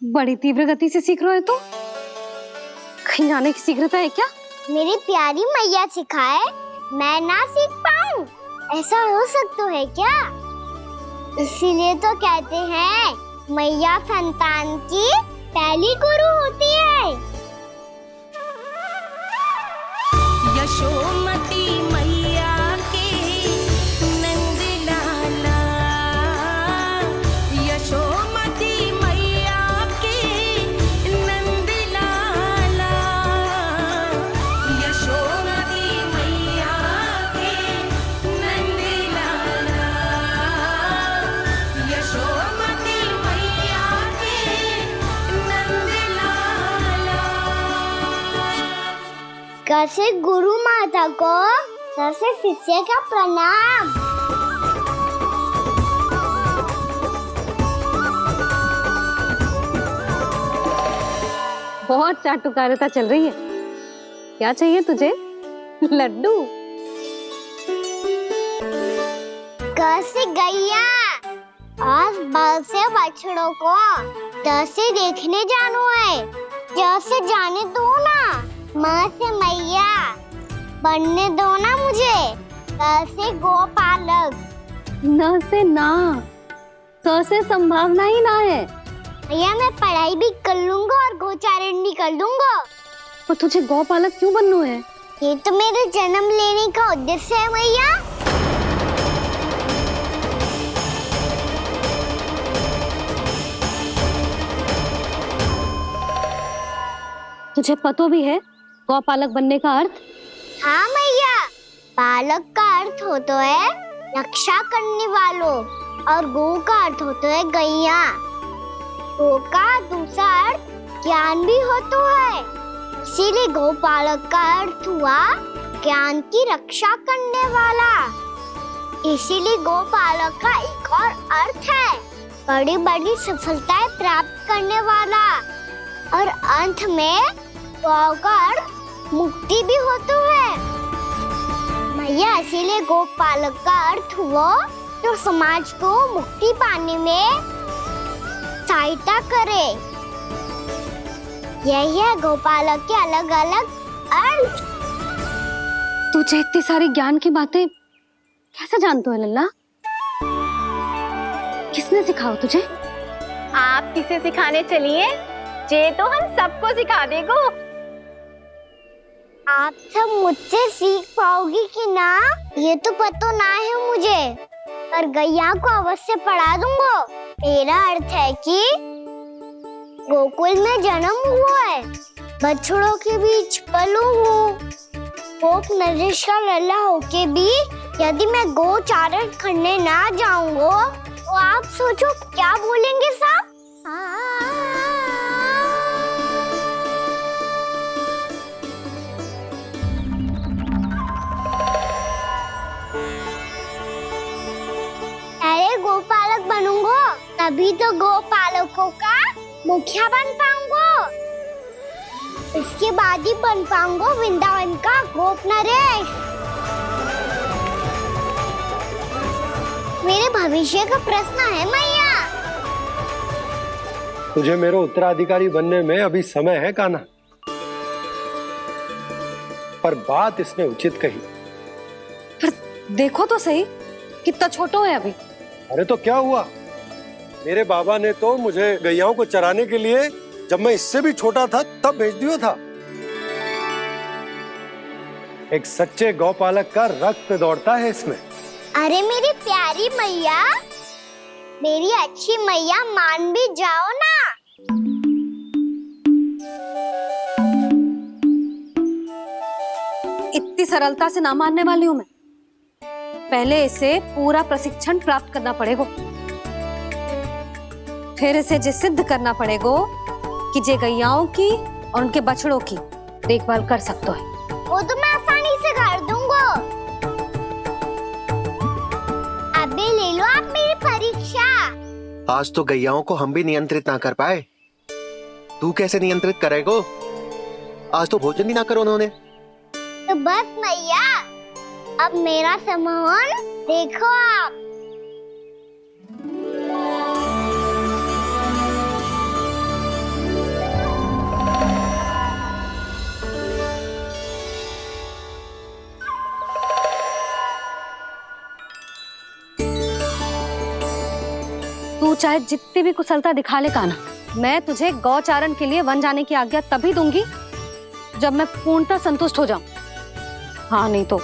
बड़ी तीव्र गति से सीख रहे हो तो कहीं जाने की शीघ्रता है क्या? मेरी प्यारी मैया सिखाए, मैं ना सीख पाऊं, ऐसा हो सकता है क्या? इसीलिए तो कहते हैं मैया संतान की पहली गुरु होती है। यशोमती मैया के नंद लाला, यशोमती मैया के नंद लाला, यशोमती मैया के नंद लाला, यशोमती मैया के नंद लाला। कैसे गुरु माता को सबसे शिष्य का प्रणाम। बहुत चाटुकारिता चल रही है। क्या चाहिए तुझे? लड्डू? कैसे गैया आज बल से बछड़ों को कैसे देखने जानो है, जैसे जाने दो ना, माँ से मैया बनने दो ना मुझे, कैसे गोपालक। न से ना, स से संभावना ही ना है। भैया मैं पढ़ाई भी कर लूंगा और गोचारण भी कर लूंगा। तो तुझे गौपालक क्यों बनना है? ये तो मेरे जन्म लेने का उद्देश्य है मैया। तुझे पतो भी है गौपालक बनने का अर्थ? हाँ मैया, पालक का अर्थ होता है रक्षा करने वालों और गौ का अर्थ होता है गैया। गौ का दूसरा अर्थ ज्ञान भी होता है, इसीलिए गौपालक का अर्थ हुआ ज्ञान की रक्षा करने वाला। इसीलिए गौपालक का एक और अर्थ है बड़ी बड़ी सफलताएं प्राप्त करने वाला, और अंत में गौ का अर्थ मुक्ति भी होता है। मैया इसीलिए गोपालक का अर्थ हुआ जो समाज को मुक्ति पाने में सहायता करे। यही है गोपालक के अलग अलग अर्थ। तुझे इतनी सारी ज्ञान की बातें कैसे जानते हो लल्ला? किसने सिखाओ तुझे? आप किसे सिखाने चलिए, जे तो हम सबको सिखा देगो। आप सब मुझसे सीख पाओगी कि ना ये तो पता ना है मुझे, पर गैया को अवश्य पढ़ा दूंगा। मेरा अर्थ है कि गोकुल में जन्म हुआ है, बछड़ों के बीच पलू हूँ, गोप नरेश का लल्ला होके भी यदि मैं गोचारण करने ना जाऊंगा तो आप सोचो क्या बोलेंगे साहब? अरे गोपालक बनूंगा तभी तो गोपालकों का मुखिया बन पाऊंगा, इसके बाद ही बन पाऊंगा वृंदावन का गोप नरेश। मेरे भविष्य का प्रश्न है मैया। तुझे मेरे उत्तराधिकारी बनने में अभी समय है कान्हा, पर बात इसने उचित कही। पर देखो तो सही कितना छोटा है अभी। अरे तो क्या हुआ, मेरे बाबा ने तो मुझे गैयाओं को चराने के लिए जब मैं इससे भी छोटा था तब भेज दिया था। एक सच्चे गौपालक का रक्त दौड़ता है इसमें। अरे मेरी प्यारी मैया, मेरी अच्छी मैया, मान भी जाओ ना। इतनी सरलता से ना मानने वाली हूं मैं। पहले इसे पूरा प्रशिक्षण प्राप्त करना पड़ेगा, फिर इसे ये सिद्ध करना पड़ेगा कि जे गैयाओं की और उनके बछड़ों की देखभाल कर सकते है। वो तो मैं आसानी से कर दूंगा। अबे ले लो आप मेरी परीक्षा। आज तो गैयाओं को हम भी नियंत्रित ना कर पाए, तू कैसे नियंत्रित करेगो? आज तो भोजन ही ना करो उन्होंने। तो बस मैया, अब मेरा सम्मान देखो आप। तू चाहे जितनी भी कुशलता दिखा ले कान्हा, मैं तुझे गौचारण के लिए वन जाने की आज्ञा तभी दूंगी जब मैं पूर्णतः संतुष्ट हो जाऊं। हाँ नहीं तो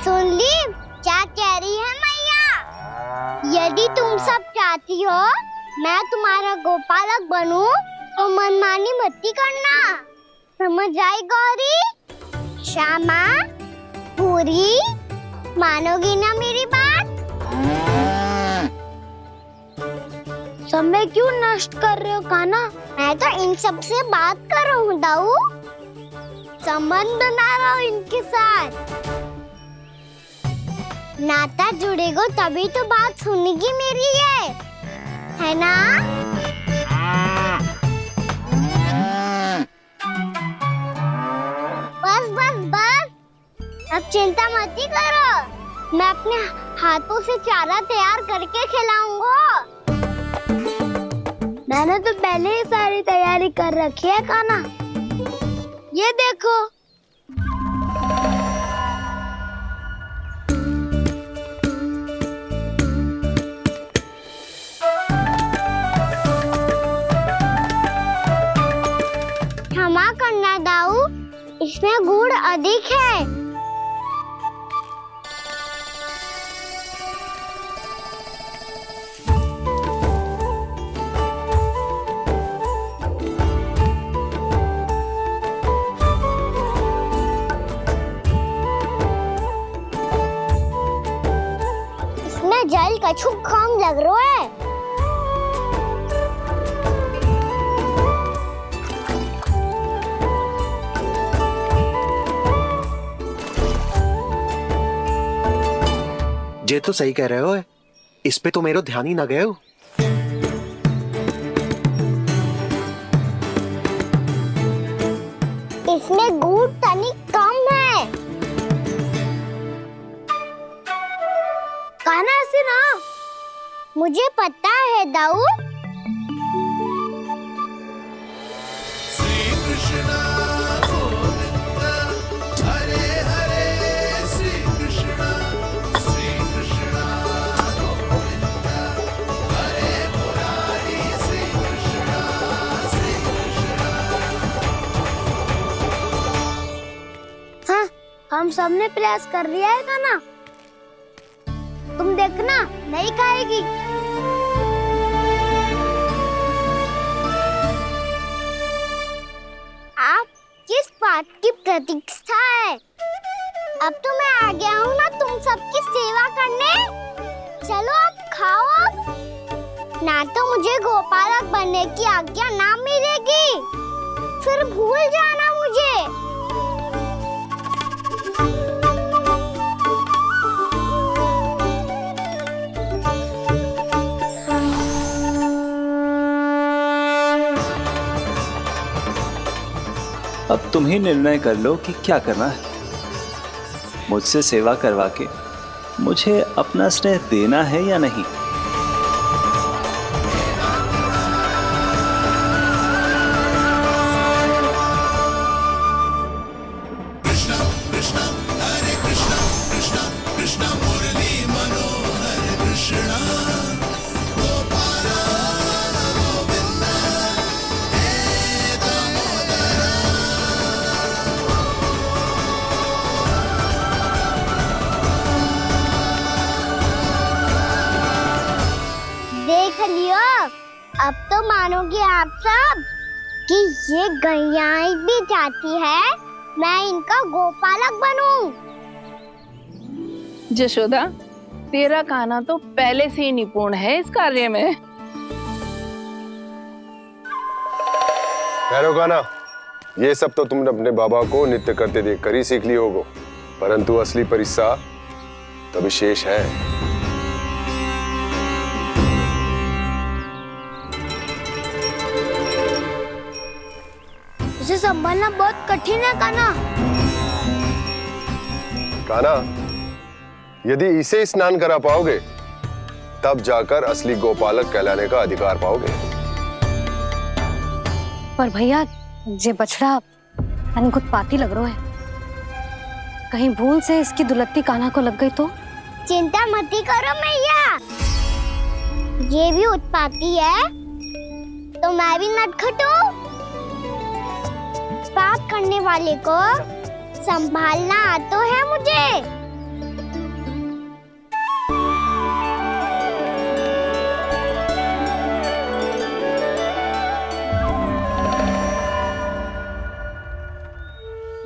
सुन ली क्या कह रही है मैया? यदि तुम सब चाहती हो मैं तुम्हारा गोपालक बनूं तो मनमानी मत करना, समझ आई गौरी? श्यामा, पूरी, मानोगी ना मेरी बात? समय क्यों नष्ट कर रहे हो कान्हा? मैं तो इन सब से बात कर रहा हूँ दाऊ, संबंध बना रहा हूँ इनके साथ। नाता जुड़ेगा तभी तो बात सुनेगी मेरी है ना? बस बस बस, अब चिंता मत ही करो, मैं अपने हाथों से चारा तैयार करके खिलाऊंगा। मैंने तो पहले ही सारी तैयारी कर रखी है कान्हा, ये देखो। क्षमा करना दाऊ, इसमें गुड़ अधिक है। इसमें जल कछु कम लग रहा है। ये तो सही कह रहे हो, इस पे तो मेरो ध्यान ही ना गए हो। इसमें गुड़ तनिक कम है। कान्हा ऐसे ना, मुझे पता है दाऊ। हम सबने प्रयास कर लिया है कान्हा, तुम देखना नहीं खाएगी। आप किस बात की प्रतीक्षा है? अब तो मैं आ गया हूँ ना तुम सबकी सेवा करने। चलो अब खाओ अब। ना तो मुझे गोपालक बनने की आज्ञा ना मिलेगी, फिर भूल जाना मुझे। अब तुम ही निर्णय कर लो कि क्या करना है। मुझसे सेवा करवा के मुझे अपना स्नेह देना है या नहीं। अब तो मानोगे आप सब कि ये गैयाएं भी चाहती है मैं इनका गोपालक बनूं। जशोदा, तेरा कान्हा तो पहले से ही निपुण है इस कार्य में। ठहरो कान्हा, ये सब तो तुमने अपने बाबा को नृत्य करते देख कर ही सीख ली होगो, परंतु असली परिस्सा तो विशेष है। उसे संभालना बहुत कठिन है कान्हा। कान्हा, यदि इसे स्नान करा पाओगे तब जाकर असली गोपालक कहलाने का अधिकार पाओगे। पर भैया, जे बछड़ा तनिक उत्पाती लग रहा है। कहीं भूल से इसकी दुलत्ती कान्हा को लग गई तो? चिंता मत करो मैया, ये भी उत्पाती है तो मैं भी नटखट हूँ। पाप करने वाले को संभालना आता है मुझे।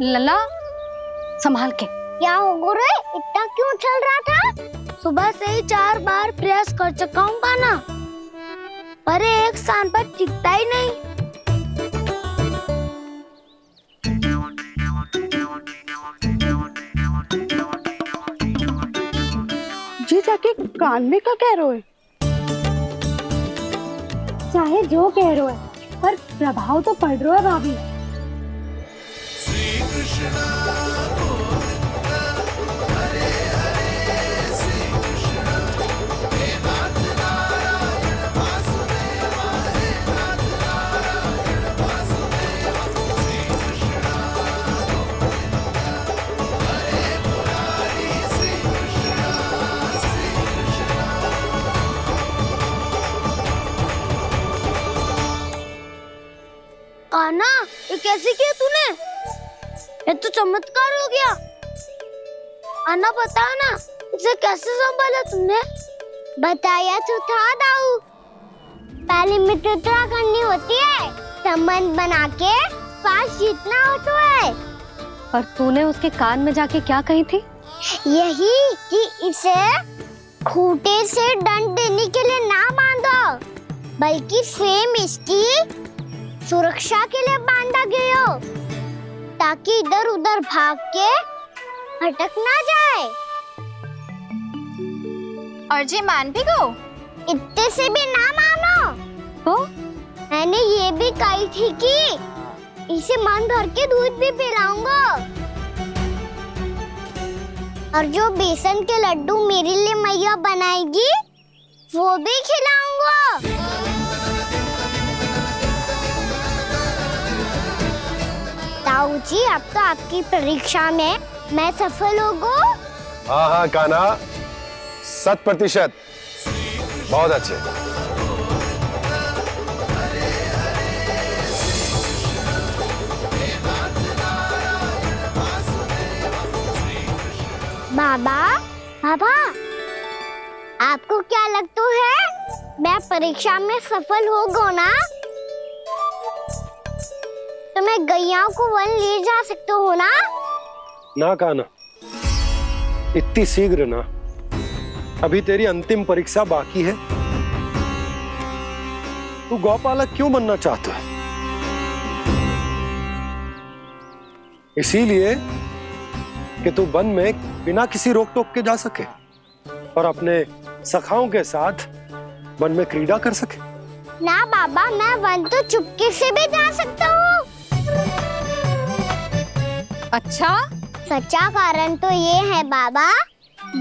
लला संभाल के। क्या हो गुरु, इतना क्यों चल रहा था? सुबह से ही 4 बार प्रयास कर चुका हूँ कान्हा, पर एक स्थान पर टिकता ही नहीं। जी जाके कान में का कह रहे हो? चाहे जो कह रहे हो पर प्रभाव तो पड़ रहा है भाभी। कान्हा, ये कैसे किया तूने? ये तो चमत्कार हो गया। अन्ना बता ना, इसे कैसे संभाला तुमने? बताया तो था दाऊ, पहले मित्रता करनी होती है, संबंध बना के पास जीतना होता है। पर तूने उसके कान में जाके क्या कही थी? यही कि इसे खूंटे से दंड देने के लिए ना बांधो, बल्कि स्वयं इसकी सुरक्षा के लिए बांधा गया हो, ताकि इधर उधर भाग के भटक ना जाए। और जी मान भी गो? इतने से भी ना मानो। तो मैंने ये भी कही थी कि इसे मन भर के दूध भी पिलाऊंगा, और जो बेसन के लड्डू मेरे लिए मैया बनाएगी वो भी खिलाऊंगा। ताऊ जी, अब तो आपकी परीक्षा में मैं सफल होगा। हाँ हाँ कान्हा, 100%। बहुत अच्छे। बाबा, बाबा, आपको क्या लगता है मैं परीक्षा में सफल होगा ना? तो मैं गैया को वन ले जा सकता हूँ ना? ना कान्हा, इतनी शीघ्र ना, अभी तेरी अंतिम परीक्षा बाकी है। तू गौपालक क्यों बनना चाहता है? इसीलिए कि तू वन में बिना किसी रोक टोक के जा सके और अपने सखाओं के साथ वन में क्रीड़ा कर सके। ना बाबा, मैं वन तो चुपके से भी जा सकता हूँ। अच्छा, सच्चा कारण तो ये है बाबा,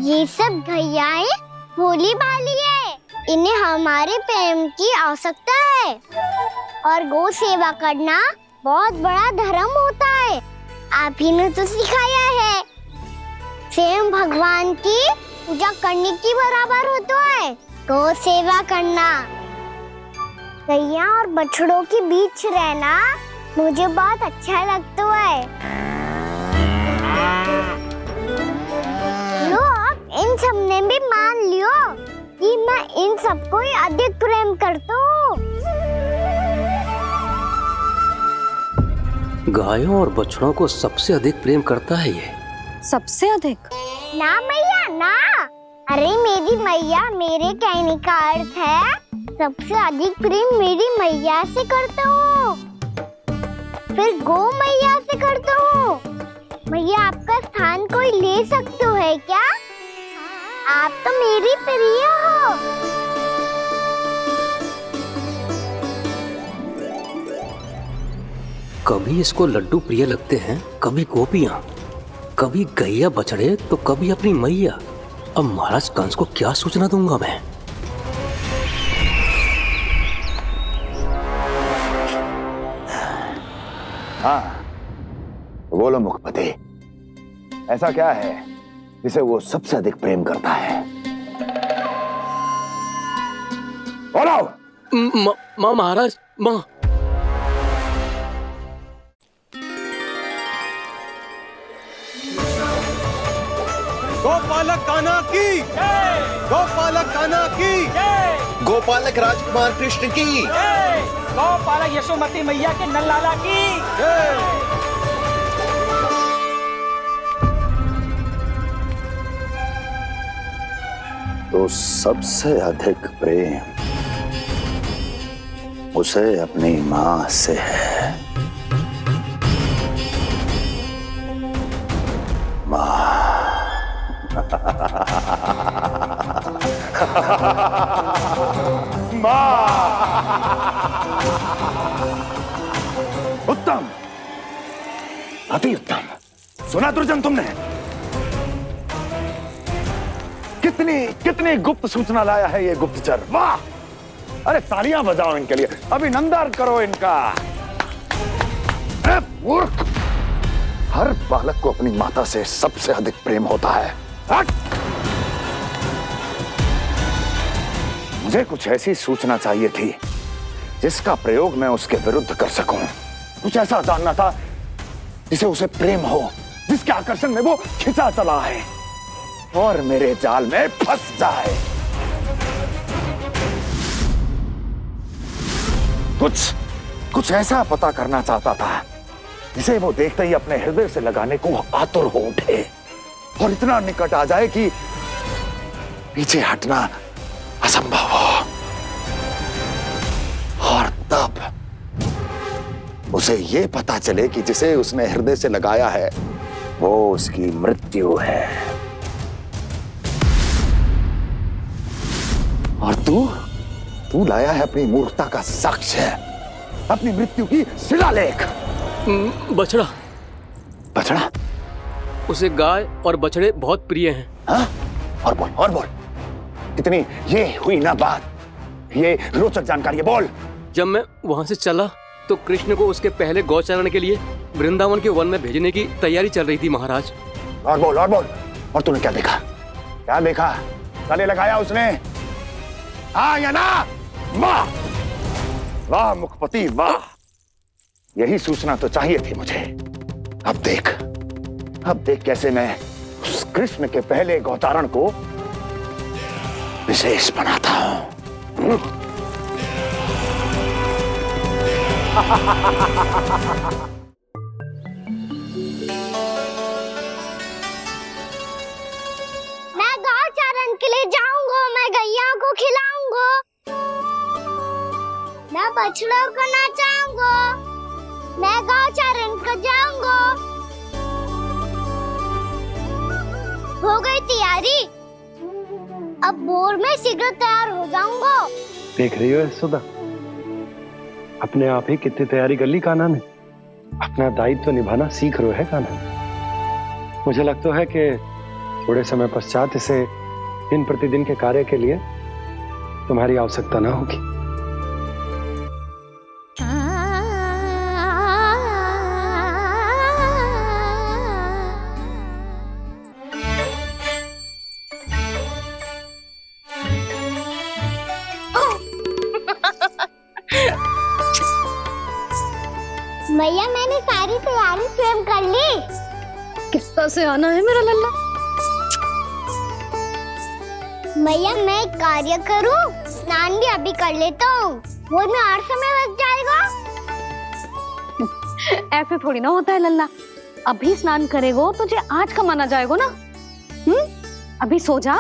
ये सब गैयाएं भोली भाली है, इन्हें हमारे प्रेम की आवश्यकता है, और गौ सेवा करना बहुत बड़ा धर्म होता है। आप ही ने तो सिखाया है, स्वयं भगवान की पूजा करने की बराबर होता है गौ सेवा करना। गैया और बछड़ों के बीच रहना मुझे बहुत अच्छा लगता है। लो, अब इन सब ने भी मान लियो कि मैं इन सबको ही अधिक प्रेम करता हूँ। गायों और बछड़ों को सबसे अधिक प्रेम करता है ये। सबसे अधिक? ना मैया ना, अरे मेरी मैया, मेरे कहने का अर्थ है सबसे अधिक प्रेम मेरी मैया से करता हूँ, फिर गौ मैया से करता हूँ। मैया, आपका स्थान कोई ले सकते है क्या? आप तो मेरी प्रिय हो। कभी इसको लड्डू प्रिय लगते हैं, कभी गोपियां, कभी गैया बछड़े, तो कभी अपनी मैया। अब महाराज कंस को क्या सूचना दूंगा मैं? हाँ, बोलो मुखपति। ऐसा क्या है जिसे वो सबसे अधिक प्रेम करता है? बोलो। माँ महाराज, माँ। गोपालक कान्हा की, गोपालक कान्हा की, गोपालक राजकुमार कृष्ण की, गोपालक यशोमती मैया के नल्लाला की। तो सबसे अधिक प्रेम उसे अपनी मां से है। मां। उत्तम, अति उत्तम। सुना दुर्जन तुमने? कितनी कितनी गुप्त सूचना लाया है ये गुप्तचर। वाह! अरे तालियां बजाओ इनके लिए, अभिनंदन करो इनका। अरे मूर्ख! हर बालक को अपनी माता से सबसे अधिक प्रेम होता है। हट! मुझे कुछ ऐसी सूचना चाहिए थी जिसका प्रयोग मैं उसके विरुद्ध कर सकूं। कुछ ऐसा जानना था जिसे उसे प्रेम हो, जिसके आकर्षण में वो खिंचा चला है और मेरे जाल में फंस जाए। कुछ ऐसा पता करना चाहता था जिसे वो देखते ही अपने हृदय से लगाने को आतुर हो उठे और इतना निकट आ जाए कि पीछे हटना असंभव हो। और तब उसे ये पता चले कि जिसे उसने हृदय से लगाया है वो उसकी मृत्यु है। और तू लाया है अपनी मूर्खता का साक्ष्य, अपनी मृत्यु की शिलालेख। बछड़ा। बछड़ा? उसे गाय और बछड़े बहुत प्रिय हैं। हाँ? और बोल। कितनी ये हुई ना बात, ये रोचक जानकारी है, बोल। जब मैं वहां से चला तो कृष्ण को उसके पहले गौचारण के लिए वृंदावन के वन में भेजने की तैयारी चल रही थी महाराज। और बोल। और तूने क्या देखा? गले लगाया उसने? हाँ या ना? वाह वाह मुखपति वाह! यही सूचना तो चाहिए थी मुझे। अब देख कैसे मैं उस कृष्ण के पहले गौचारण को विशेष बनाता हूं। मैं गौचारण के लिए जाऊंगा, मैं गैया को खिलाऊंगा, मैं बछड़ों को नचाऊंगा, मैं गौचारण को जाऊंगा। हो गई तैयारी, अब भोर में शीघ्र तैयार हो जाऊंगा। देख रही हो यशोदा, अपने आप ही कितनी तैयारी कर ली कान्हा ने। अपना दायित्व निभाना सीख रहे है कान्हा। मुझे लगता है कि थोड़े समय पश्चात इसे दिन प्रतिदिन के कार्य के लिए तुम्हारी आवश्यकता ना होगी। भैया मैंने सारी तैयारी स्वयं कर ली। कितना से आना है मेरा लल्ला? भैया मैं एक कार्य करूं, स्नान भी अभी कर लेता हूँ, वो में और समय लग जाएगा। ऐसे थोड़ी ना होता है लल्ला, अभी स्नान करेगो तुझे आज का माना जाएगा ना। अभी सो जा,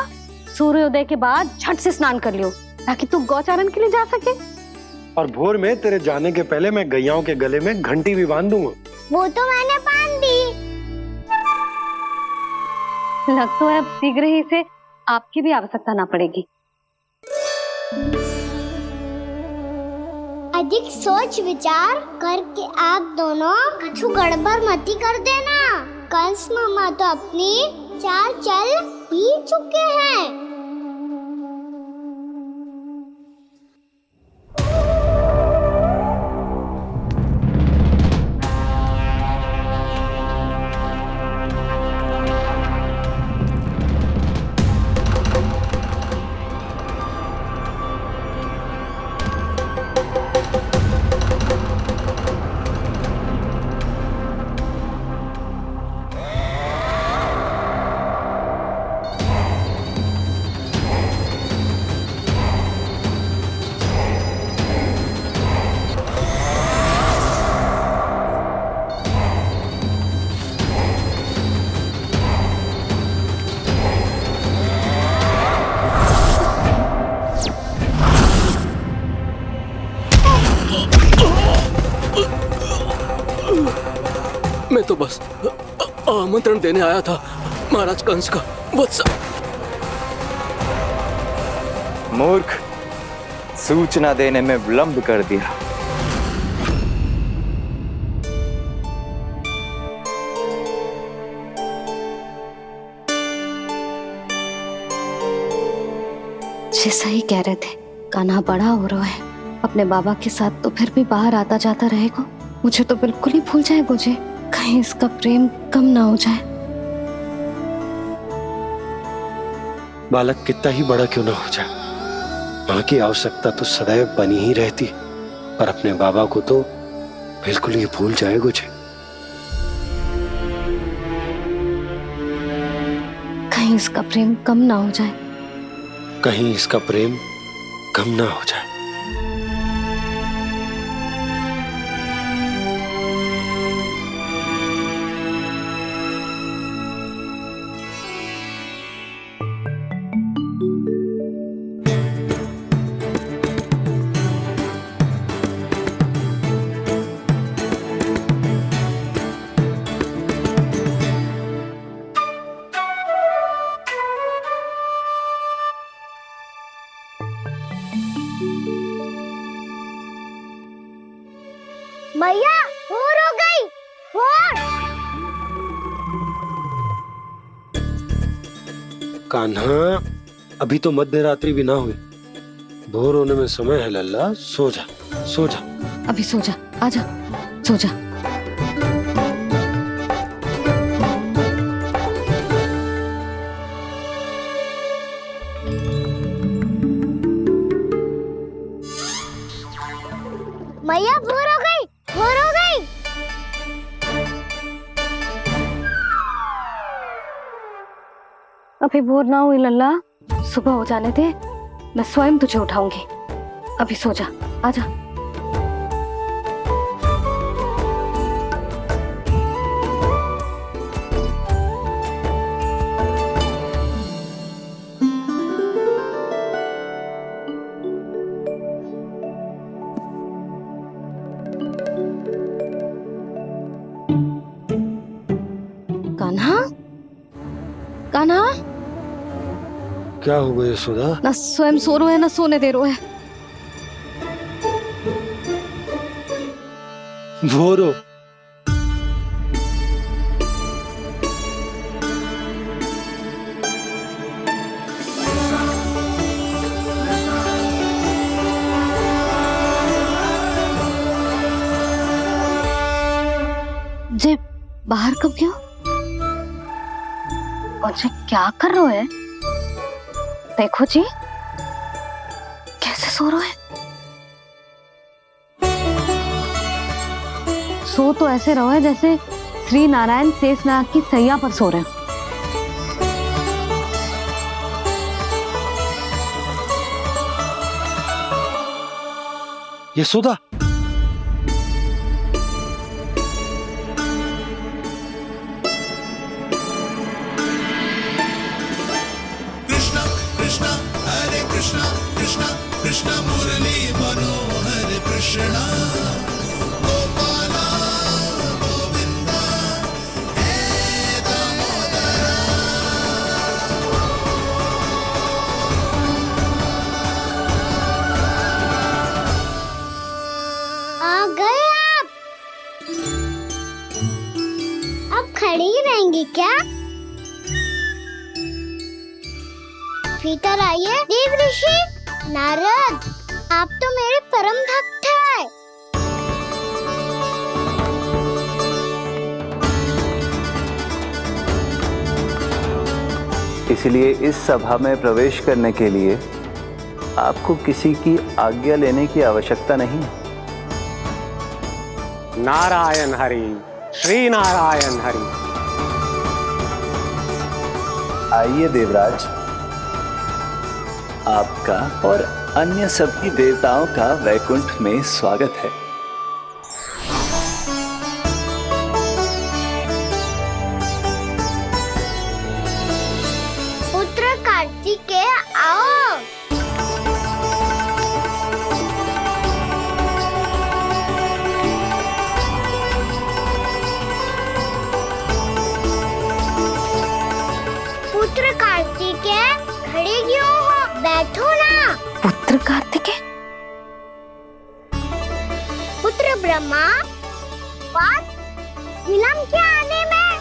सूर्योदय के बाद झट से स्नान कर लियो ताकि तू गौचारण के लिए जा सके। और भोर में तेरे जाने के पहले मैं गैयाओं के गले में घंटी भी बांध दूंगा। वो तो मैंने बांध दी। लग तो है अब शीघ्र ही से आपकी भी आवश्यकता ना पड़ेगी। अधिक सोच विचार करके आप दोनों कछु गड़बड़ मती कर देना। कंस मामा तो अपनी चाल चल ही चुके हैं। आमंत्रण देने आया था महाराज कंस का वत्स। मूर्ख, सूचना देने में विलंब कर दिया। जी सही कह रहे थे, कान्हा बड़ा हो रहा है, अपने बाबा के साथ तो फिर भी बाहर आता जाता रहेगा। मुझे तो बिल्कुल ही भूल जाए मुझे, कहीं इसका प्रेम कम ना हो जाए। बालक कितना ही बड़ा क्यों ना हो जाए, माँ की आवश्यकता तो सदैव बनी ही रहती, पर अपने बाबा को तो बिल्कुल ही भूल जाए मुझे। कहीं इसका प्रेम कम ना हो जाए, कहीं इसका प्रेम कम ना हो जाए। मैया भोर हो गई, भोर। कान्हा, अभी तो मध्य रात्रि भी ना हुई, भोर होने में समय है लल्ला, सो जा सो जा। अभी सो जा, आजा सो जा। मैया भोर हो गई, भोर हो गई। अभी भोर ना हुई लल्ला, सुबह हो जाने दे, मैं स्वयं तुझे उठाऊंगी। अभी सो जा, आजा। कान्हा, कान्हा, क्या हो गया यशोदा? ना स्वयं सो रो है ना सोने दे रो है। भोर हो। जे बाहर कब गया? और जे क्या कर रहे है? देखो जी, कैसे सो रहे है। सो तो ऐसे रहो है जैसे श्री नारायण शेषनाग की सैया पर सो रहे हो। यशोदा, आ गए आप। अब खड़ी ही रहेंगी क्या? भीतर आइए। देव ऋषि, नारद, आप तो मेरे परम भक्त हैं। इसलिए इस सभा में प्रवेश करने के लिए आपको किसी की आज्ञा लेने की आवश्यकता नहीं है। नारायण हरि, श्री नारायण हरि। आइए देवराज, आपका और अन्य सभी देवताओं का वैकुंठ में स्वागत है। पुत्र कार्तिकेय, आओ। बैठो ना। पुत्र कार्तिकेय, पुत्र ब्रह्मा, बात विलंब क्या आने में?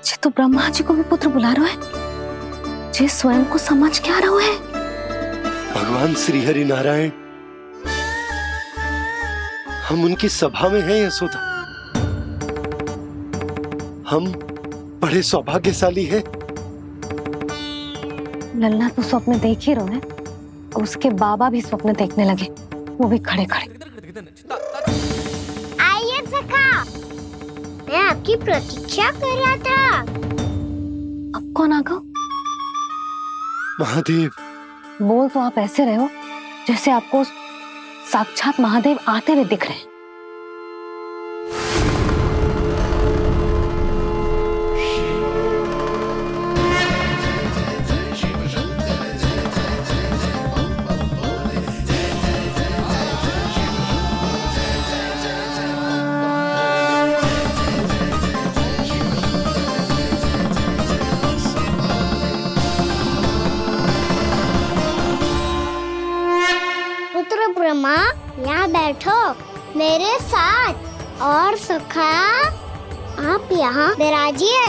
जे तो ब्रह्मा जी को भी पुत्र बुला रहा है, जे स्वयं को समझ क्या रहा है। भगवान श्री हरि नारायण, हम उनकी सभा में हैं यशोदा। हम बड़े सौभाग्यशाली हैं। लल्ला तो स्वप्न देख ही रहे हैं, उसके बाबा भी स्वप्न देखने लगे, वो भी खड़े खड़े। आइए सखा, मैं आपकी प्रतीक्षा कर रहा था। अब कौन आ गया? महादेव। बोल तो आप ऐसे रहे हो जैसे आपको साक्षात महादेव आते हुए दिख रहे हैं। पुत्र ब्रह्मा, यहाँ बैठो मेरे साथ। और सखा, आप यहाँ विराजिए।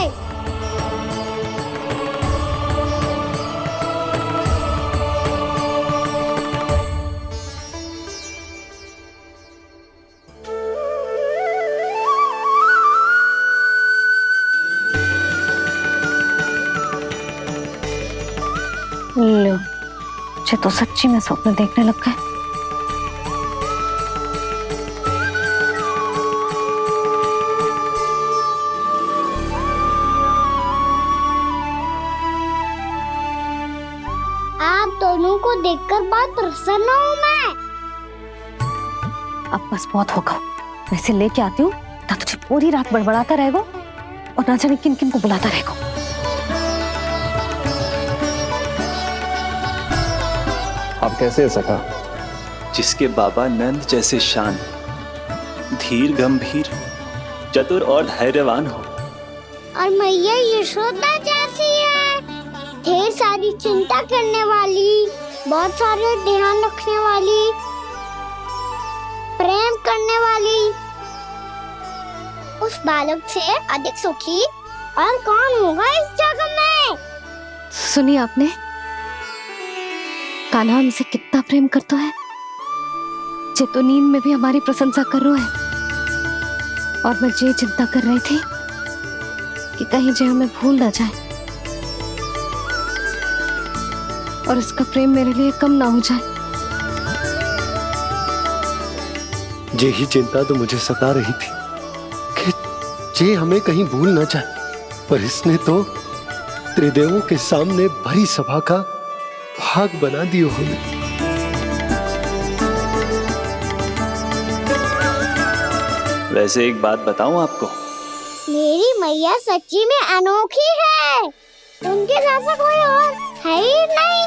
लो, मुझे तो सच्ची में स्वप्न देखने लग गए। आप दोनों को देखकर बहुत प्रसन्न हूँ मैं। अब बस बहुत होगा, वैसे लेके आती हूँ ना, तुझे पूरी रात बड़बड़ाता रहेगा और ना जाने किन किन को बुलाता रहेगा। आप कैसे हैं सखा? जिसके बाबा नंद जैसे शांत, धीर गंभीर, चतुर और धैर्यवान हो, और मैया यशोदा जैसी है, ढेर सारी चिंता करने वाली, बहुत सारे ध्यान रखने वाली, प्रेम करने वाली। उस बालक से अधिक सुखी और कौन होगा इस जगत में? सुनिए आपने, कान्हा हमसे कितना प्रेम करता है, जे तो नींद में भी हमारी प्रशंसा कर रहा है। और मैं ये चिंता कर रही थी कि कहीं जे हमें भूल ना जाए और इसका प्रेम मेरे लिए कम ना हो जाए। यही चिंता तो मुझे सता रही थी कि जे हमें कहीं भूल ना जाए, पर इसने तो त्रिदेवों के सामने भरी सभा का भाग बना दियो हमें। वैसे एक बात बताऊं आपको, मेरी मैया सच्ची में अनोखी है, उनके जैसा कोई और है ही नहीं।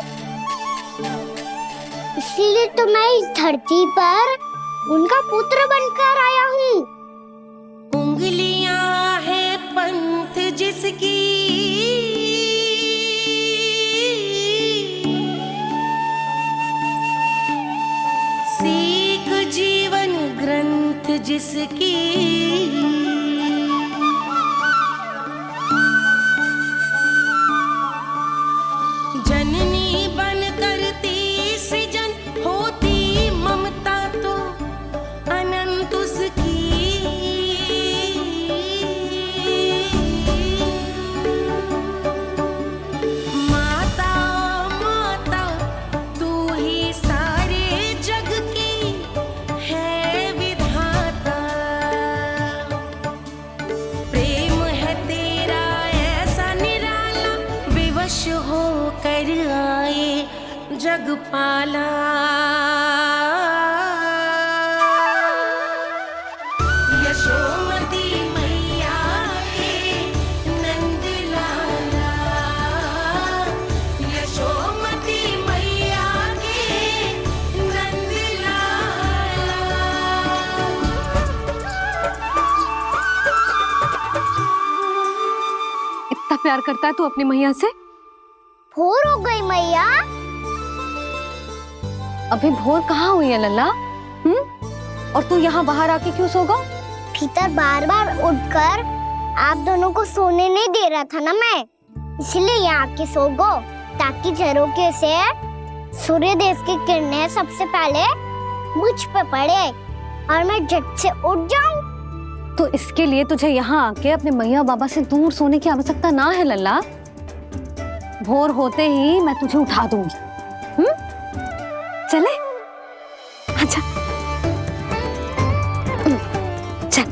इसीलिए तो मैं इस धरती पर उनका पुत्र बनकर आया हूँ। उंगलियां है पंथ जिसकी, सीख जीवन ग्रंथ जिसकी, जननी बन करती सृजन होती ममता तो अनंत उसकी। माता माता तू ही सारे जग की है विधाता, प्रेम है तेरा ऐसा निराला, विवश होकर आए जग पाला। यशोमती मैया के नंद लाला, यशोमती मैया के नंद लाला। प्यार करता है तू अपनी मैया से? भोर हो गई मैया। अभी भोर कहाँ हुई है लल्ला? और तू यहाँ बाहर आके क्यों सो गया? भीतर बार बार उठकर आप दोनों को सोने नहीं दे रहा था ना मैं, इसलिए यहाँ आके सो गो, ताकि झरोके से सूर्य देव की किरणें सबसे पहले मुझ पे पड़े और मैं झट से उठ जाऊं। तो इसके लिए तुझे यहाँ आके अपने मैया बाबा से दूर सोने की आवश्यकता ना है लल्ला। भोर होते ही मैं तुझे उठा दूंगी। चले अच्छा चल।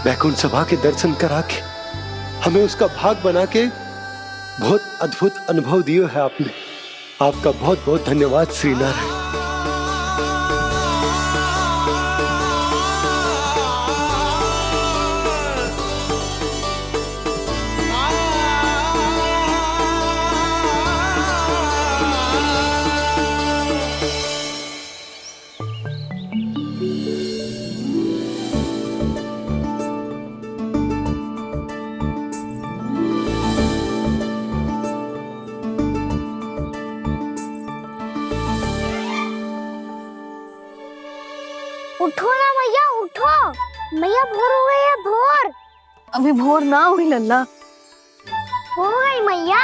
वैकुंठ सभा के दर्शन करा के हमें उसका भाग बना के बहुत अद्भुत अनुभव दिया है आपने। आपका बहुत बहुत धन्यवाद श्रीनारायण। उठो ना मैया, उठो। मैया भोर हो गई है, भोर। अभी भोर ना हुई लल्ला। हो गई मैया।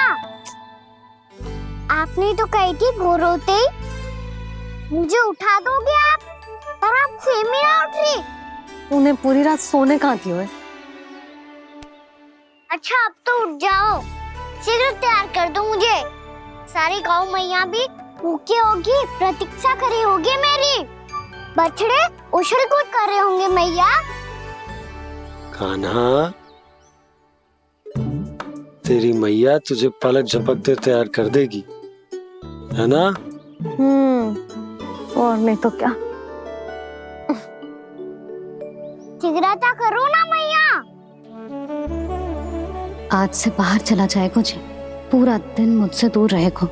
आपने तो कही थी भोर होते ही मुझे उठा दोगे आप, पर आप सेम ही ना उठ रही। उन्हें पूरी रात सोने कहाँ थी हुए? अच्छा अब तो उठ जाओ, शीघ्र तैयार कर दो मुझे। सारी गाँव मैया भी भूखी होगी, प्रतीक्षा करे होगी मेरी। बछड़े उछल कूद कर रहे होंगे मैया। कान्हा, तेरी मैया तुझे पलक झपकते तैयार कर देगी, है ना? और नहीं तो क्या। शीघ्रता करो ना मैया। आज से बाहर चला जाएगा जी, पूरा दिन मुझसे दूर रहेगा।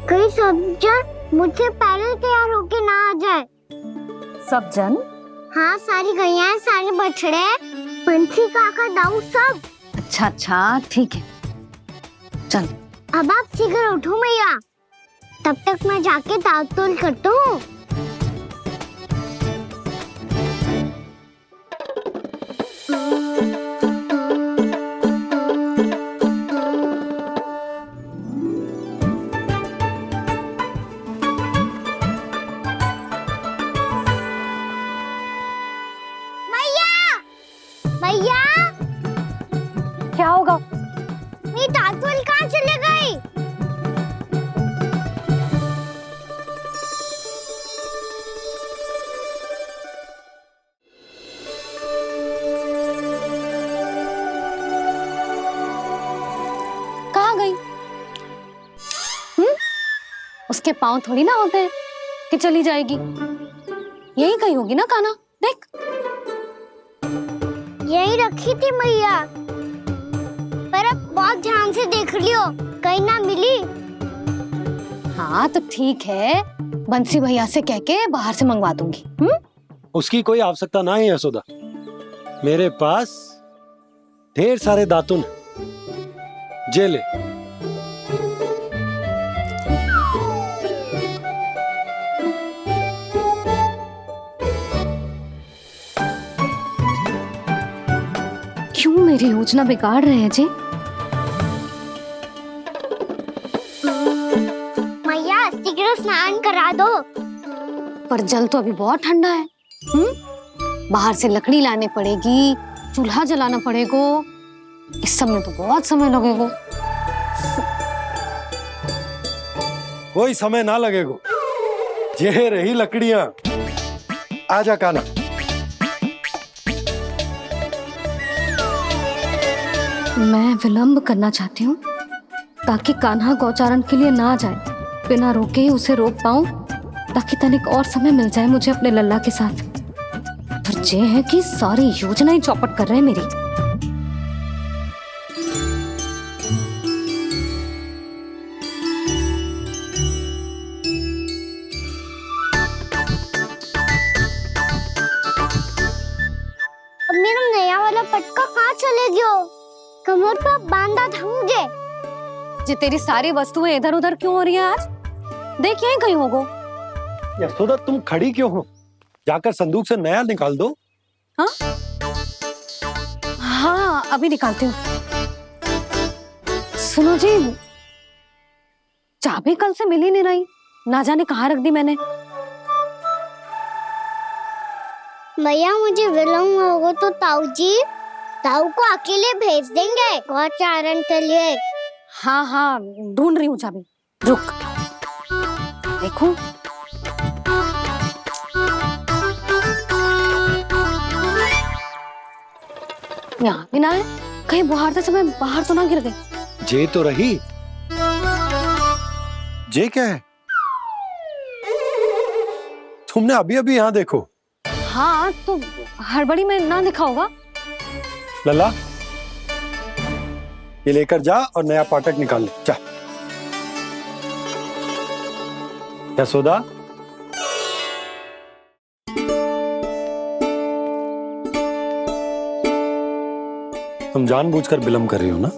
कहीं सब जन मुझसे पहले तैयार होके ना आ जाए। सब जन? हाँ, सारी गैया, सारे बछड़े, पंछी, काका, दाऊ सब। अच्छा अच्छा ठीक है, चल। अब आप शीघ्र उठो मैया, तब तक मैं जाके ताल-तोल करता हूँ। मैया, क्या होगा? मेरी ताल-तोल कहाँ चले गई? कहाँ गई? उसके पाँव थोड़ी ना होते हैं कि चली जाएगी। यही कहीं होगी ना कान्हा, देख। यही रखी थी मैया, पर अब बहुत ध्यान से देख लियो, कहीं ना मिली। हाँ तो ठीक है, बंसी भैया से कह के बाहर से मंगवा दूंगी। उसकी कोई आवश्यकता ना है यशोदा, मेरे पास ढेर सारे दातुन हैं। जे ले। क्यों मेरी योजना बिगाड़ रहे हैं जी? मैया शीघ्र स्नान करा दो। पर जल तो अभी बहुत ठंडा है। बाहर से लकड़ी लानी पड़ेगी, चूल्हा जलाना पड़ेगा, इस सब में तो बहुत समय लगेगा। कोई समय ना लगेगा, ये रही लकड़ियां। आजा कान्हा। मैं विलंब करना चाहती हूँ ताकि कान्हा गौचारण के लिए ना जाए, बिना रोके ही उसे रोक पाऊं, ताकि तनिक और समय मिल जाए मुझे अपने लल्ला के साथ। पर ये है कि सारी योजना ही चौपट कर रहे हैं मेरी। कमर पर बांधा था मुझे। जे तेरी सारी वस्तुएं इधर उधर क्यों हो रही है आज? देख यहीं कहीं होगो। यशोदा तुम खड़ी क्यों हो? जाकर संदूक से नया निकाल दो। हाँ हाँ अभी निकालती हूँ। सुनो जी, चाबी कल से मिल ही नहीं रही, ना जाने कहाँ रख दी मैंने। भैया मुझे विलम्ब होगा तो ताऊ को अकेले भेज देंगे गौचारण के लिए। हाँ हाँ ढूंढ रही हूँ चाबी, रुक। देखो यहाँ भी ना है, कहीं बुहारते समय बाहर तो ना गिर गई। जे तो रही। जे क्या है? तुमने अभी अभी यहाँ देखो। हाँ तो हड़बड़ी में ना दिखा होगा। लल्ला ये लेकर जा और नया पाठक निकाल ले जा। यशोदा तुम जानबूझकर विलम्ब कर रही हो ना?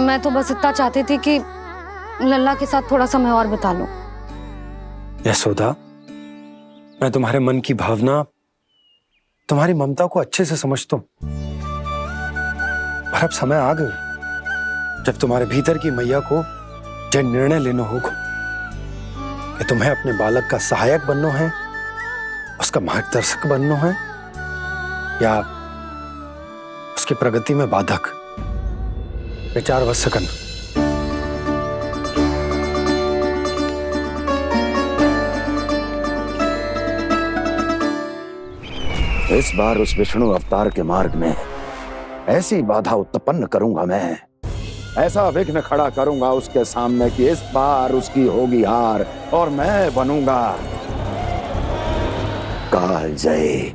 मैं तो बस इतना चाहती थी कि लल्ला के साथ थोड़ा समय और बिता लूं। यशोदा मैं तुम्हारे मन की भावना, तुम्हारी ममता को अच्छे से समझता हूं, पर अब समय आ गया जब तुम्हारे भीतर की मैया को जो निर्णय लेना होगा कि तुम्हें अपने बालक का सहायक बनना है, उसका मार्गदर्शक बनना है या उसकी प्रगति में बाधक। विचार अवश्य करना। इस बार उस विष्णु अवतार के मार्ग में ऐसी बाधा उत्पन्न करूंगा, मैं ऐसा विघ्न खड़ा करूंगा उसके सामने कि इस बार उसकी होगी हार और मैं बनूंगा कालजयी।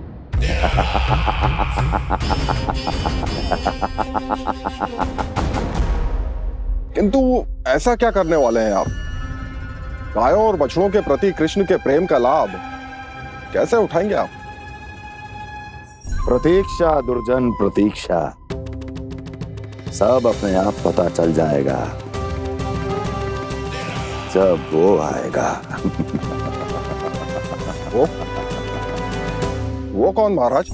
किंतु ऐसा क्या करने वाले हैं आप? गायों और बछड़ों के प्रति कृष्ण के प्रेम का लाभ कैसे उठाएंगे आप? प्रतीक्षा दुर्जन प्रतीक्षा, सब अपने आप पता चल जाएगा जब वो आएगा। वो कौन महाराज?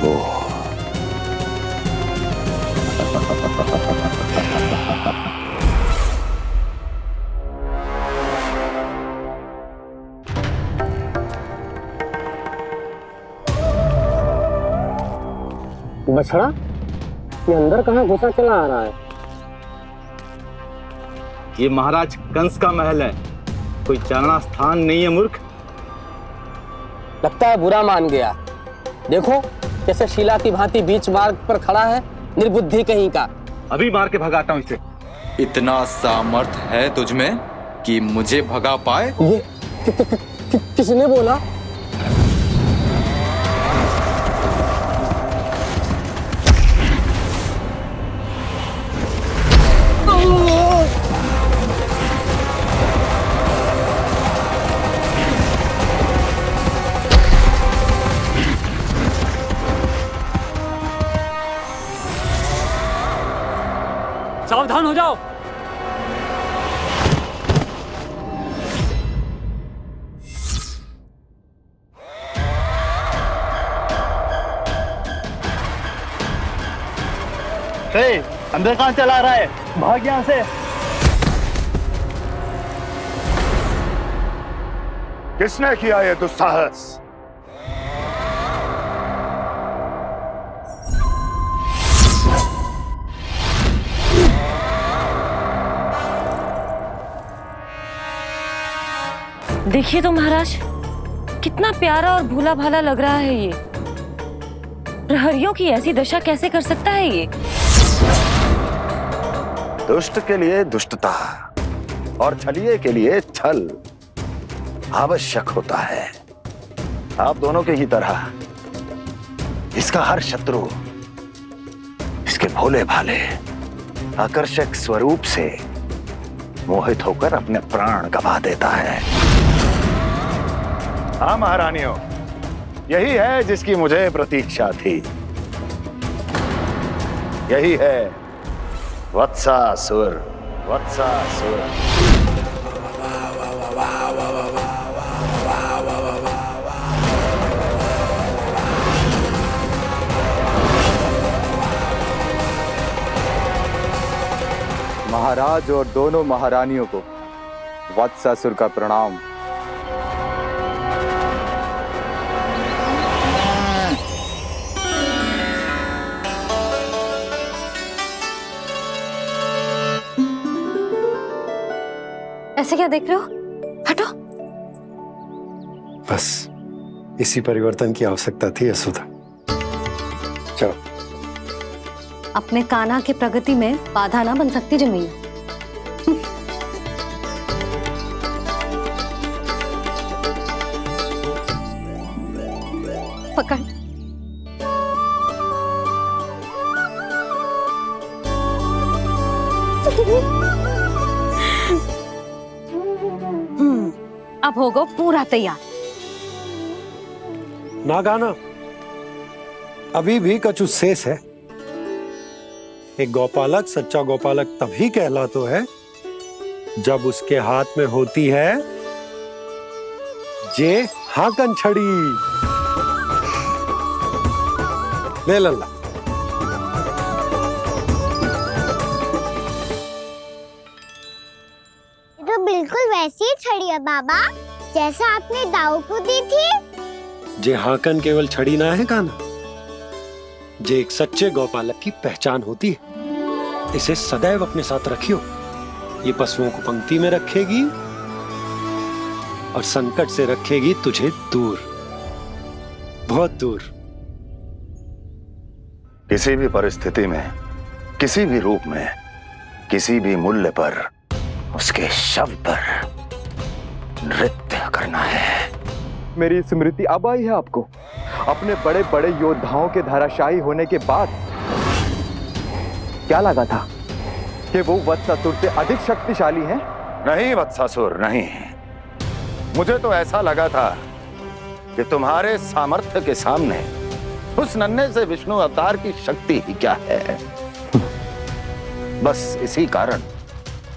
वो बछड़ा ये अंदर कहाँ घुसा चला आ रहा है? ये महाराज कंस का महल है, कोई जाना स्थान नहीं है मूर्ख। लगता है बुरा मान गया। देखो कैसे शिला की भांति बीच मार्ग पर खड़ा है, निर्बुद्धि कहीं का। अभी मार के भगाता हूँ इसे। इतना सामर्थ है तुझमें कि मुझे भगा पाए? ये किसने बोला? सावधान हो जाओ। अंदर कहाँ चला रहा है? भाग यहाँ से। किसने किया ये दुस्साहस? देखिए तो महाराज, कितना प्यारा और भोला भाला लग रहा है ये। प्रहरियों की ऐसी दशा कैसे कर सकता है ये? दुष्ट के लिए दुष्टता और छलिए के लिए छल आवश्यक होता है। आप दोनों के ही तरह इसका हर शत्रु इसके भोले भाले आकर्षक स्वरूप से मोहित होकर अपने प्राण गंवा देता है। हाँ महारानियों, यही है जिसकी मुझे प्रतीक्षा थी। यही है वत्सासुर। वत्सासुर। महाराज और दोनों महारानियों को वत्सासुर का प्रणाम। ऐसे क्या देख रहे हो? हटो। बस इसी परिवर्तन की आवश्यकता थी यशोदा। चलो। अपने कान्हा की प्रगति में बाधा ना बन सकती जमीन। पकड़। अब होगा पूरा तैयार। ना गाना, अभी भी कछु शेष है। एक गौपालक सच्चा गौपालक तभी कहलाता है जब उसके हाथ में होती है जे हाकन छड़ी। ले लल्ला। ये तो बिल्कुल वैसी ही छड़ी है बाबा, जैसा आपने दाऊ को दी थी। जे हाकन केवल छड़ी ना है कान्हा, जे एक सच्चे गौपालक की पहचान होती है। इसे सदैव अपने साथ रखियो। ये पशुओं को पंक्ति में रखेगी और संकट से रखेगी तुझे दूर, बहुत दूर। किसी भी परिस्थिति में, किसी भी रूप में, किसी भी मूल्य पर उसके शव पर नृत्य करना है। मेरी स्मृति अब आई है आपको? अपने बड़े बड़े योद्धाओं के धराशायी होने के बाद क्या लगा था कि वो वत्सासुर से अधिक शक्तिशाली हैं? नहीं वत्सासुर, नहीं। मुझे तो ऐसा लगा था कि तुम्हारे सामर्थ्य के सामने उस नन्हे से विष्णु अवतार की शक्ति ही क्या है। बस इसी कारण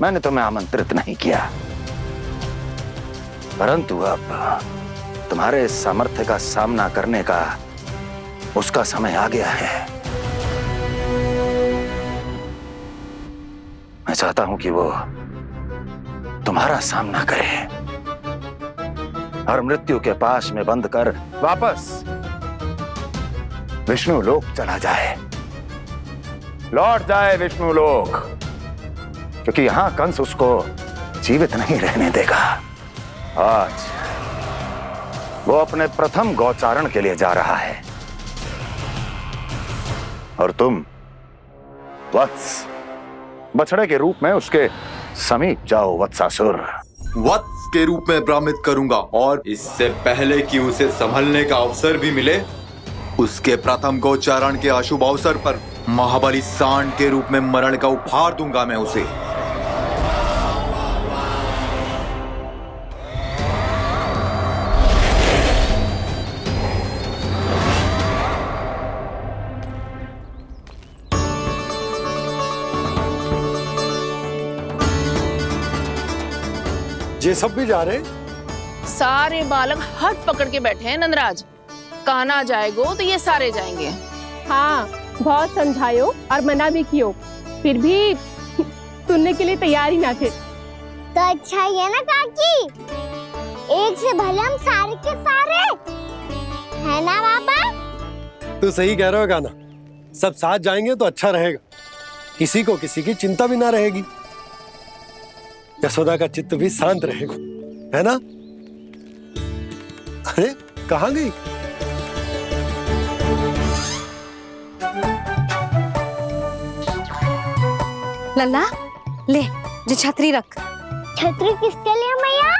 मैंने तुम्हें आमंत्रित नहीं किया। परंतु अब तुम्हारे सामर्थ्य का सामना करने का उसका समय आ गया है। मैं चाहता हूं कि वो तुम्हारा सामना करे और मृत्यु के पाश में बंद कर वापस विष्णु लोक चला जाए, लौट जाए विष्णु लोक, क्योंकि यहां कंस उसको जीवित नहीं रहने देगा। आज वो अपने प्रथम गौचारण के लिए जा रहा है और तुम वत्स, बछड़े के रूप में उसके समीप जाओ वत्सासुर। वत्स के रूप में भ्रमित करूंगा और इससे पहले कि उसे संभलने का अवसर भी मिले, उसके प्रथम गोचारण के अशुभ अवसर पर महाबली सांड के रूप में मरण का उपहार दूंगा मैं उसे। ये सब भी जा रहे? सारे बालक हट पकड़ के बैठे हैं नंदराज। कान्हा जाएगो तो ये सारे जाएंगे। हाँ, बहुत समझायो और मना भी कियो, फिर भी सुनने के लिए तैयार ही ना थे। तो अच्छा ही है ना काकी, एक से भले हम सारे के सारे, है ना बाबा? तू सही कह रहे हो गाना, सब साथ जाएंगे तो अच्छा रहेगा, किसी को किसी की चिंता भी ना रहेगी, यशोदा का चित्त भी शांत रहेगा, है ना? अरे कहाँ गई? लल्ला ले, जो छतरी रख। छतरी किसके लिए मैया?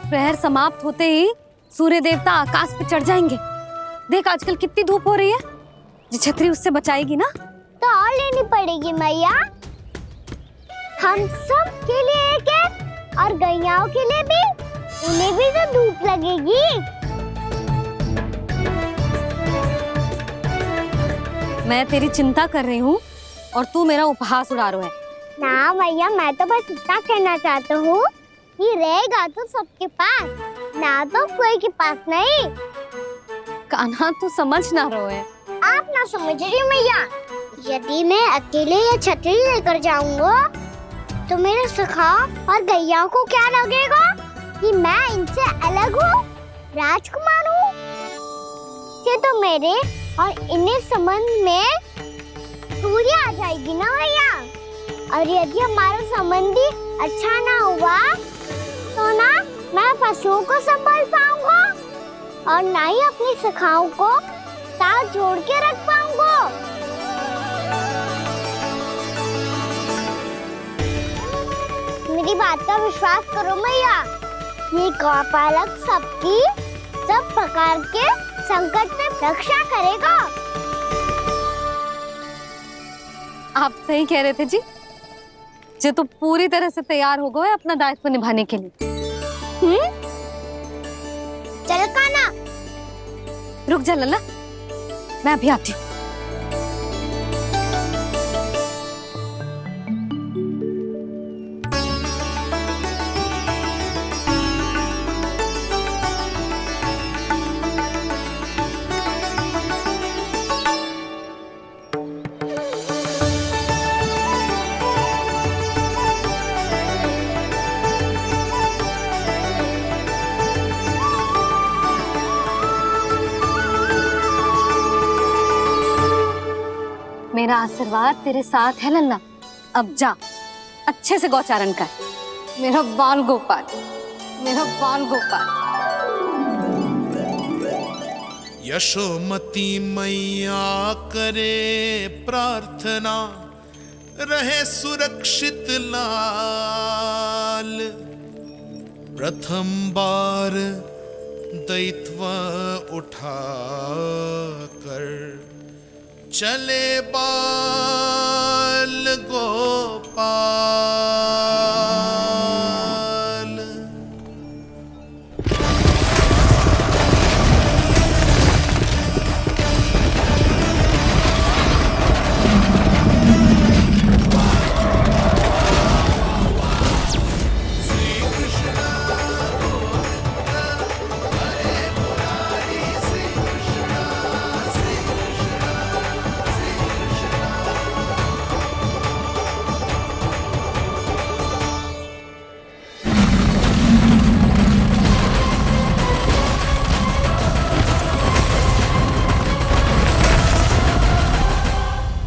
प्रहर समाप्त होते ही सूर्य देवता आकाश पे चढ़ जाएंगे। देख आजकल कितनी धूप हो रही है, जो छतरी उससे बचाएगी ना। तो और लेनी पड़ेगी मैया, हम सब के लिए एक एक, और गैयाओं के लिए भी, उन्हें भी तो धूप लगेगी। मैं तेरी चिंता कर रही हूँ और तू मेरा उपहास उड़ा रहा है। ना मैया, मैं तो बस इतना कहना चाहता हूँ कि रहेगा तो सबके पास, ना तो कोई के पास नहीं। कान्हा तू समझ ना रहो है। आप ना समझ रही मैया। यदि मैं अकेले ये छतरी लेकर जाऊंगा तो मेरे सखा और गैया को क्या लगेगा कि मैं इनसे अलग हूँ, राजकुमार हूँ। ये तो मेरे और इन्हें संबंध में दूरी आ जाएगी ना भैया। और यदि हमारा संबंध ही अच्छा ना हुआ तो ना मैं पशुओं को संभाल पाऊंगा और ना ही अपनी सखाओं को साथ जोड़ के रख पाऊंगा। मेरी बात का विश्वास करो मैया, ये गौपालक सबकी सब प्रकार के संकट से रक्षा करेगा। आप सही कह रहे थे जी। जो तो पूरी तरह से तैयार हो गए अपना दायित्व निभाने के लिए। चल कान्हा। रुक जा लल्ला, मैं अभी आती हूँ। मेरा आशीर्वाद तेरे साथ है लल्ला। अब जा, अच्छे से गौचारण कर। मेरा बाल गोपाल, मेरा बाल गोपाल। यशोमती मैया करे प्रार्थना, रहे सुरक्षित लाल। प्रथम बार दैत्व उठा कर चले बाल गोपाल।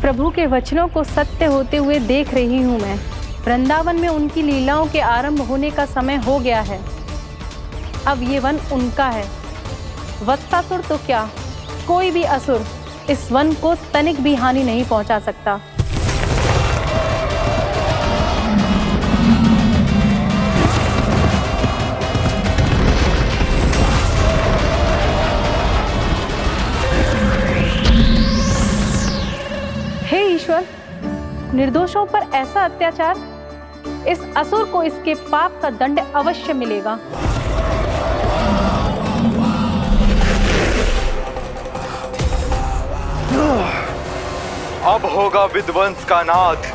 प्रभु के वचनों को सत्य होते हुए देख रही हूँ मैं। वृंदावन में उनकी लीलाओं के आरंभ होने का समय हो गया है। अब ये वन उनका है। वत्सासुर तो क्या, कोई भी असुर इस वन को तनिक भी हानि नहीं पहुंचा सकता। हे ईश्वर, निर्दोषों पर ऐसा अत्याचार, इस असुर को इसके पाप का दंड अवश्य मिलेगा। अब होगा विध्वंस का नाद।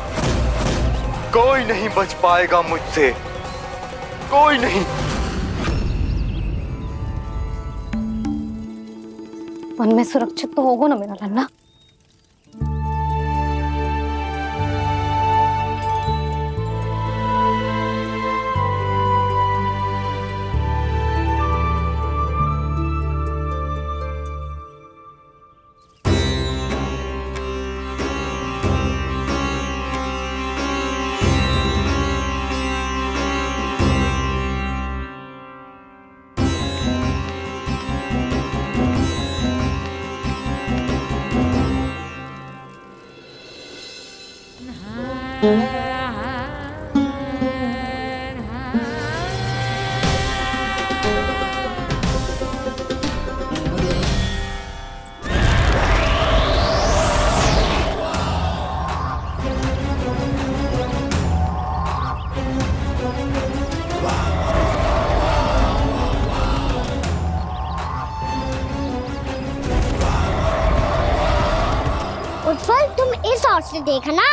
कोई नहीं बच पाएगा मुझसे, कोई नहीं। वन में सुरक्षित तो होगा ना मेरा लल्ला। इस ओर से देखना,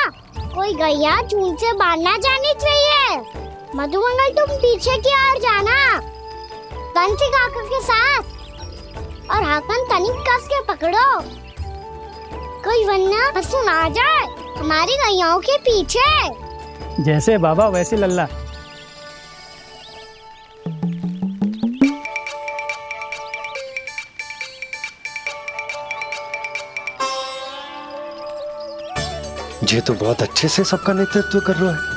कोई गैया झूठ से बाहर ना जानी चाहिए। मधुमंगल तुम पीछे की ओर जाना, कंसी काका के साथ, और हाकन तनिक कस के पकड़ो, कोई वरना पशु ना जाए हमारी गैयाओं के पीछे। जैसे बाबा वैसे लल्ला। ये तो बहुत अच्छे से सबका नेतृत्व कर रहा है।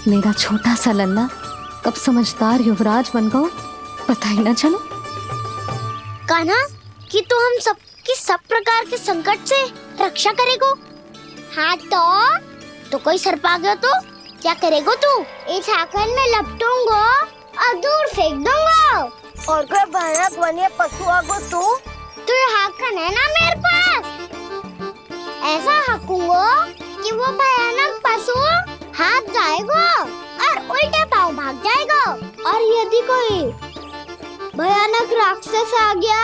मेरा छोटा सा लल्ला कब समझदार युवराज बन गया पता ही ना चलो। कान्हा, कि तू हम सबकी सब प्रकार के संकट से रक्षा करेगो। हाँ तो कोई सर्प आ गया तो क्या करेगो तू? इस हाकन में लपटूंगा और दूर फेंक दूंगा। और कोई भयानक वन्य पशु आगो तो ये हाकन है ना मेरे पास, ऐसा हाकूंगा कि वो भयानक पशु हाथ जाएगा और उल्टे पाँव भाग जाएगा। और यदि कोई भयानक राक्षस आ गया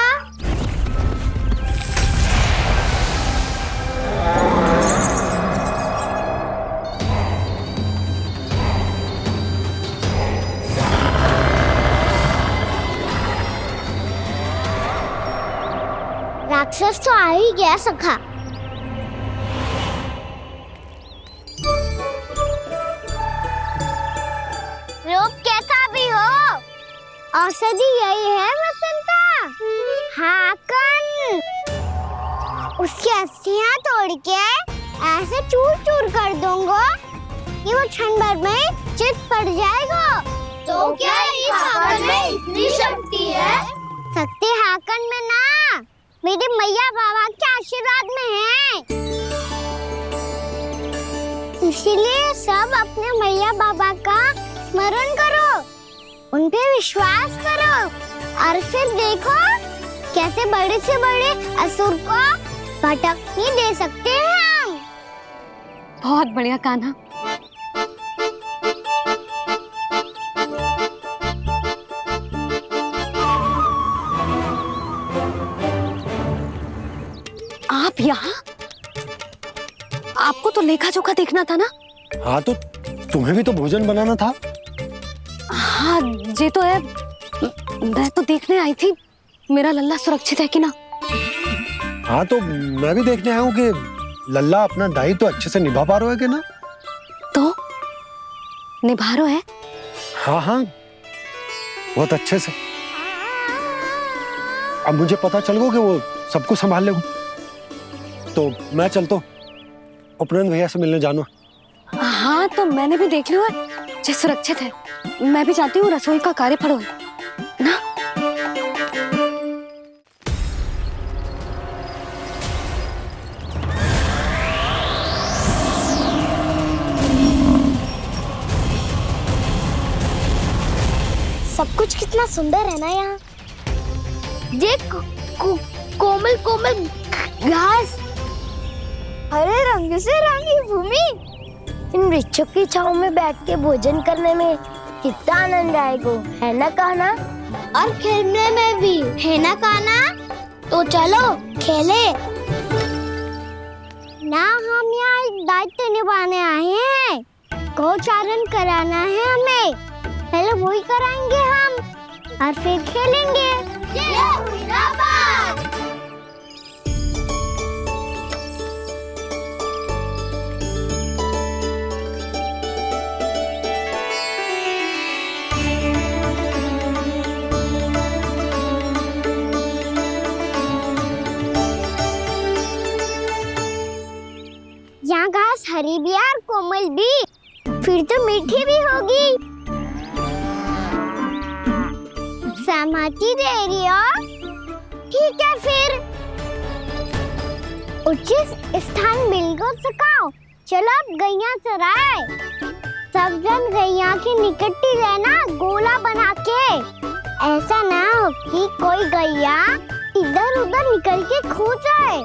राक्षस तो आ ही गया सखा। रूप कैसा भी हो, औषधि यही है वसंता। हाकन उसकी अस्थियां तोड़ के ऐसे चूर चूर कर दूंगा कि वो क्षण भर में चित पड़ जाएगा। तो क्या इस हाकन में इतनी शक्ति है? शक्ति हाकन में ना, मेरे मैया बाबा के आशीर्वाद में है। इसीलिए सब अपने मैया बाबा का स्मरण करो, उन पे विश्वास करो, और फिर देखो कैसे बड़े से बड़े असुर को भटकने दे सकते हैं हम। बहुत बढ़िया कान्हा। आप यहाँ? आपको तो लेखा जोखा देखना था ना? हाँ तो तुम्हें भी तो भोजन बनाना था। हाँ ये तो है, मैं तो देखने आई थी मेरा लल्ला सुरक्षित है कि ना। हाँ तो मैं भी देखने आया हूँ कि लल्ला अपना दायित्व तो अच्छे से निभा पा रहा है कि ना। तो निभा रहा है? हाँ हाँ बहुत अच्छे से। अब मुझे पता चल गया कि वो सबको संभाल लेगा, तो मैं चलता हूँ उपनंद भैया से मिलने जानो। हाँ तो मैंने भी देख लिया है, जे सुरक्षित है। मैं भी चाहती हूँ रसोई का कार्य पड़ो ना। सब कुछ कितना सुंदर है ना यहाँ। देख कोमल कोमल घास, हरे रंग से रंगी भूमि, इन वृक्षों की छांव में बैठ के भोजन करने में कितना आनंद आएगा, है ना कान्हा? और खेलने में भी, है ना कान्हा? तो चलो खेले ना। हम यहाँ एक दायित्व निभाने आए हैं, गोचारण कराना है हमें। पहले वही कराएंगे हम और फिर खेलेंगे। यहाँ घास हरी भी और कोमल भी, फिर तो मीठी भी होगी। सहमति दे रही हो? ठीक है फिर उचित स्थान मिलकर सकाओ। चलो अब गैया चराए। सब जन गैया के निकट ही रहना, गोला बना के। ऐसा ना हो कि कोई गैया इधर उधर निकल के खो जाए।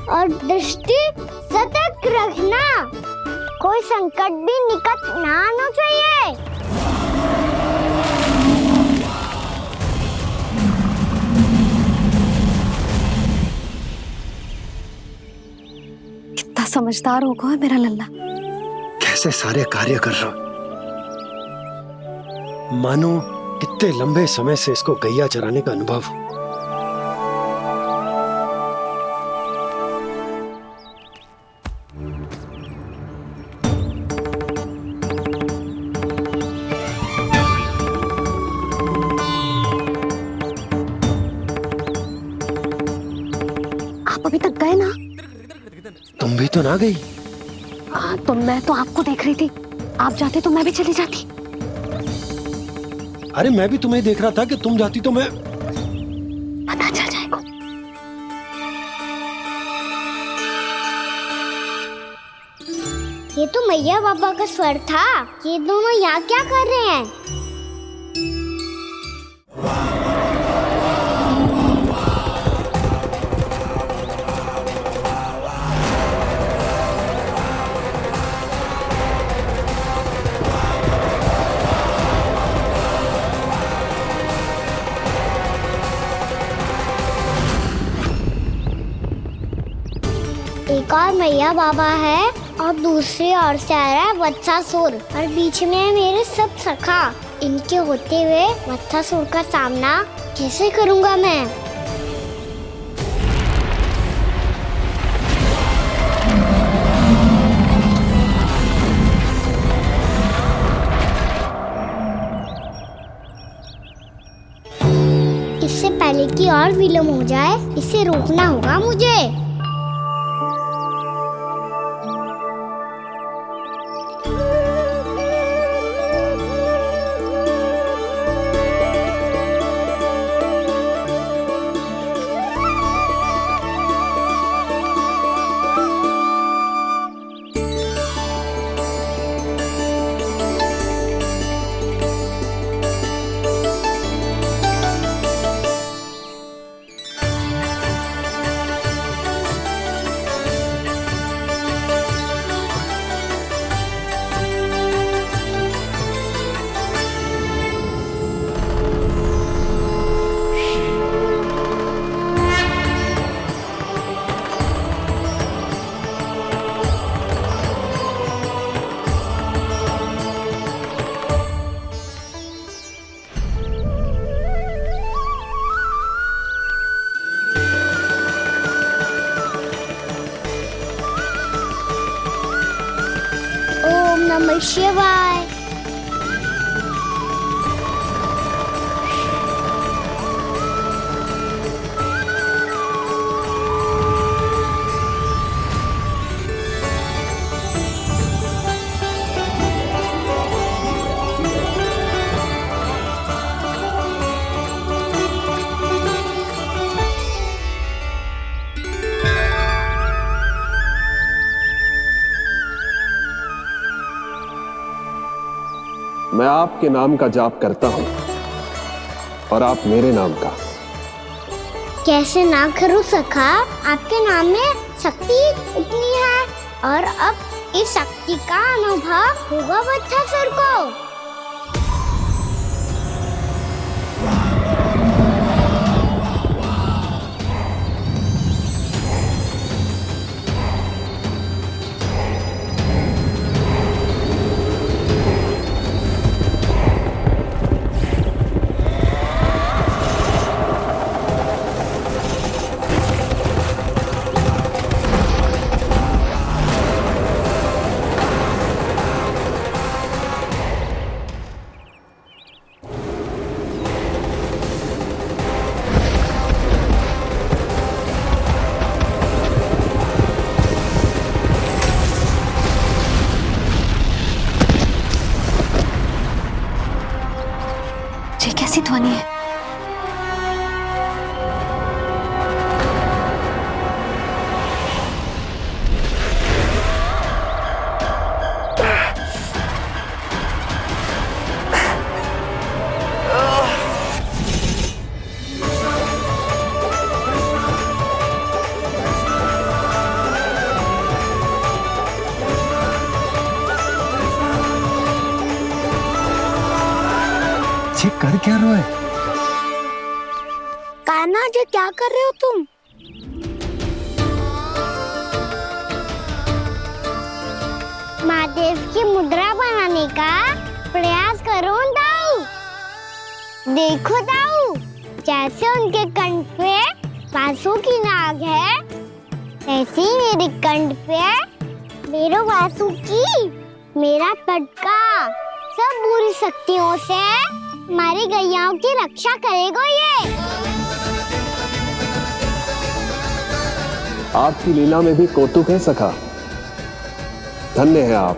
और दृष्टि सतर्क रखना, कोई संकट भी निकट ना आना चाहिए। कितना समझदार होगा मेरा लल्ला। कैसे सारे कार्य कर रहा, मानो कितने लंबे समय से इसको गैया चराने का अनुभव हो। आप अभी तक गए ना? तुम भी तो ना गई। तो मैं तो आपको देख रही थी, आप जाते तो मैं भी चली जाती। अरे मैं भी तुम्हें देख रहा था कि तुम जाती तो मैं। पता चल जाएगा। ये तो मैया बाबा का स्वर था। ये दोनों यहाँ क्या कर रहे हैं? एक और मैया बाबा है और दूसरी ओर से आ रहा है वत्सासुर और बीच में है मेरे सब सखा। इनके होते हुए वत्सासुर का सामना कैसे करूंगा मैं? इससे पहले कि और विलम्ब हो जाए, इसे रोकना होगा मुझे। ओम नमः शिवाय। मैं आपके नाम का जाप करता हूं और आप मेरे नाम का। कैसे ना करूं सखा, आपके नाम में शक्ति इतनी है और अब इस शक्ति का अनुभव होगा वत्सासुर को। ये कर क्या रहे हो? कान्हा जी क्या कर रहे हो तुम? महादेव की मुद्रा बनाने का प्रयास करो दाऊ। देखो दाऊ, जैसे उनके कंठ पे वासु की नाग है, ऐसे ही मेरे कंठ पे मेरे वासु की मेरा पटका सब बुरी शक्तियों से हमारी गैयाओं की रक्षा करेगा ये। आपकी लीला में भी कौतुक है सखा। धन्य है आप।